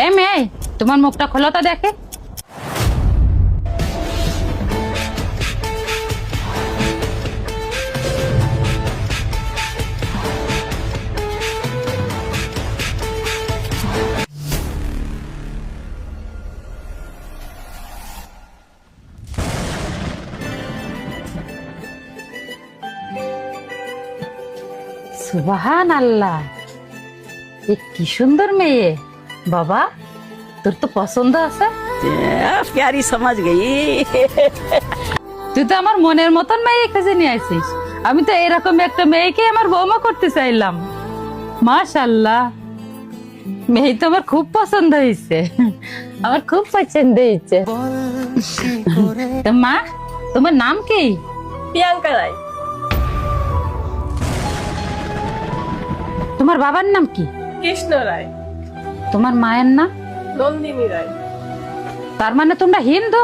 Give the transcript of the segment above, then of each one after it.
এ মেয়ে, তোমার মুখটা খোলো তো দেখে। সুবহান আল্লাহ, কি সুন্দর মেয়ে। বাবা, তোর তো পছন্দ আছে। प्यारी समझ गई। তুই তো আমার মনের মতন মেয়ে খুঁজে নিয়ে আসিস। আমি তো এরকম একটা মেয়েকে আমার বৌমা করতে চাইলাম। মাশাআল্লাহ, মেয়ে তো আমার খুব পছন্দ হয়েছে, আমার খুব পছন্দ হয়েছে। তো মা, তোমার নাম কি? प्रियंका राय। তোমার বাবার নাম কি? कृष्ण राय। তোমার মায়ের নাম? नंदिनी राय। তার মানে তোমরা হিন্দু?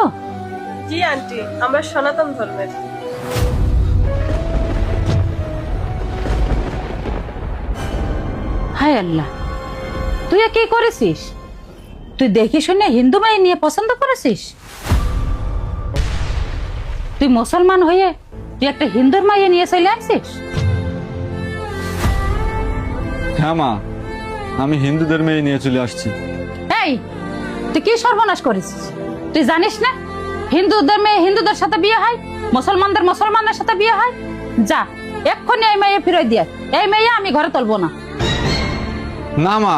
জি আন্টি, আমরা সনাতন ধর্মের। হায় আল্লাহ, তুই কি করেছিস? তুই দেখে শুনে হিন্দু মেয়ে নিয়ে পছন্দ করেছিস? তুই মুসলমান হয়ে তুই একটা হিন্দুর মেয়ে নিয়ে চলে আসিস? হ্যাঁ মা, আমি হিন্দুদের মেয়ে নিয়ে চলে আসছি। এই, তুই কি সর্বনাশ করেছিস? তুই জানিস না হিন্দুদের মেয়ে হিন্দুদের সাথে বিয়ে হয়, মুসলমানদের মুসলমানের সাথে বিয়ে হয়? যা, এক্ষুনি এই মেয়ে ফিরে দিয়ে। এই মেয়ে আমি ঘরে তুলবো না। না মা,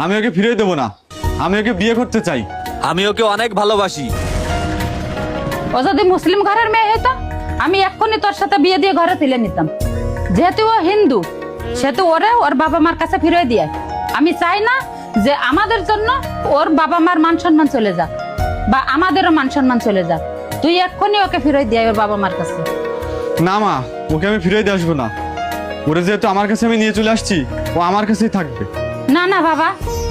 আমি ওকে ফিরিয়ে দেবো না, আমি ওকে বিয়ে করতে চাই। আমি ওকে অনেক ভালোবাসি। ও যদি মুসলিম ঘরের মেয়ে হতো, আমি এক্ষুনি তোর সাথে বিয়ে দিয়ে ঘরে তুলে নিতাম। যেহেতু ও হিন্দু, সেহেতু ওরে ওর বাবা মার কাছে ফিরে দিয়ে। আমি চাই না যে আমাদের জন্য ওর বাবা মার মান সম্মান চলে যাক, বা আমাদেরও মান সম্মান চলে যাক। তুই এক্ষুনি ওকে ফিরে দিয়ে ওর বাবা মার কাছে। না মা, ওকে আমি ফিরিয়ে দিয়ে আসবো না। ওরে যেহেতু আমার কাছে আমি নিয়ে চলে আসছি, ও আমার কাছেই থাকবে। না না বাবা,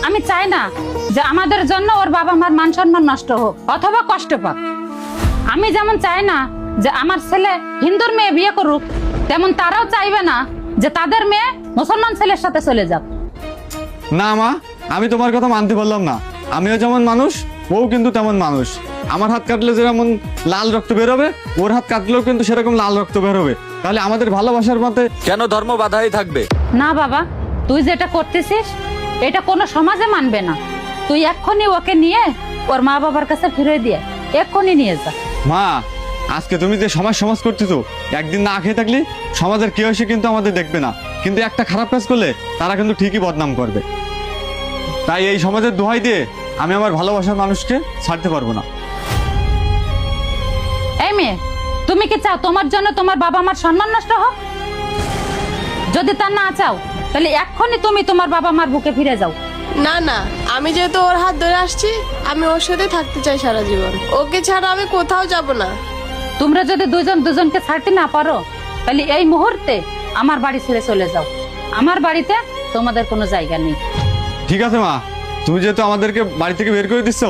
আমি চাই না যে আমাদের জন্য ওর বাবা মার মান সম্মান নষ্ট হোক অথবা কষ্ট পাক। আমি যেমন চাই না যে আমার ছেলে হিন্দুর মেয়ে বিয়ে করুক, তেমন তারাও চাইবে না যে তাদের মেয়ে মুসলমান ছেলের সাথে চলে যাক। না মা, আমি তোমার কথা মানতে পারলাম না। আমিও যেমন মানুষ, ও কিন্তু তেমন মানুষ। আমার হাত কাটলে যেমন লাল রক্ত বেরোবে, ওর হাত কাটলেও কিন্তু সেরকম লাল রক্ত বেরোবে। তাহলে আমাদের ভালোবাসার মতে কেন ধর্ম বাধাই থাকবে? না বাবা, তুই যেটা করতেছিস এটা কোনো সমাজে মানবে না। তুই এক্ষুনি ওকে নিয়ে ওর মা বাবার কাছে ফিরে দিয়ে এক্ষুনি নিয়ে যা। মা, আজকে তুমি যে সমাজ সমাজ করতেছো, একদিন না খেয়ে থাকলে সমাজের কেউ এসে কিন্তু আমাদের দেখবে না, কিন্তু একটা খারাপ কাজ করলে তারা কিন্তু ঠিকই বদনাম করবে। তাই এই সমাজের দোহাই দিয়ে আমি আমার ভালোবাসার মানুষকে ছাড়তে পারবো না। এই মেয়ে, তুমি কি চাও তোমার জন্য তোমার বাবা মার সম্মান নষ্ট হোক? যদি তা না চাও, তাহলে এক্ষুনি তুমি তোমার বাবা মার বুকে ফিরে যাও। না না, আমি যেহেতু ওর হাত ধরে আসছি, আমি ওর সাথে থাকতে চাই সারা জীবন। ওকে ছাড়া আমি কোথাও যাব না। তোমরা যদি দুজন দুজনকে ছাড়তে না পারো, তাহলে এই মুহূর্তে আমার বাড়ি ছেড়ে চলে যাও। আমার বাড়িতে তোমাদের কোনো জায়গা নেই। ঠিক আছে মা, তুমি যেহেতু আমাদেরকে বাড়ি থেকে বের করে দিচ্ছ,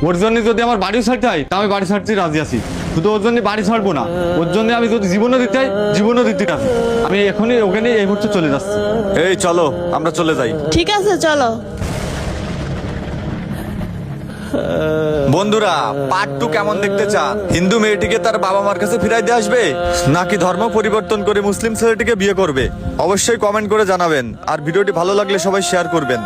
ওর জন্য যদি আমার বাড়িও ছাড়তে হয়, তা আমি বাড়ি ছাড়তে রাজি আছি। শুধু ওর জন্য বাড়ি ছাড়বো না, ওর জন্য আমি যদি জীবনও দিতে হয়, জীবনও দিতে রাজি। আমি এখনই ওখানে এই মুহূর্তে চলে যাচ্ছি। এই চলো, আমরা চলে যাই। ঠিক আছে, চলো। বন্ধুরা, পার্ট 2 কেমন দেখতে চান? হিন্দু মেয়েটিকে তার বাবা মার কাছে ফিরাই দিয়ে আসবে, নাকি ধর্ম পরিবর্তন করে মুসলিম ছেলেটিকে বিয়ে করবে? অবশ্যই কমেন্ট করে জানাবেন। আর ভিডিওটি ভালো লাগলে সবাই শেয়ার করবেন।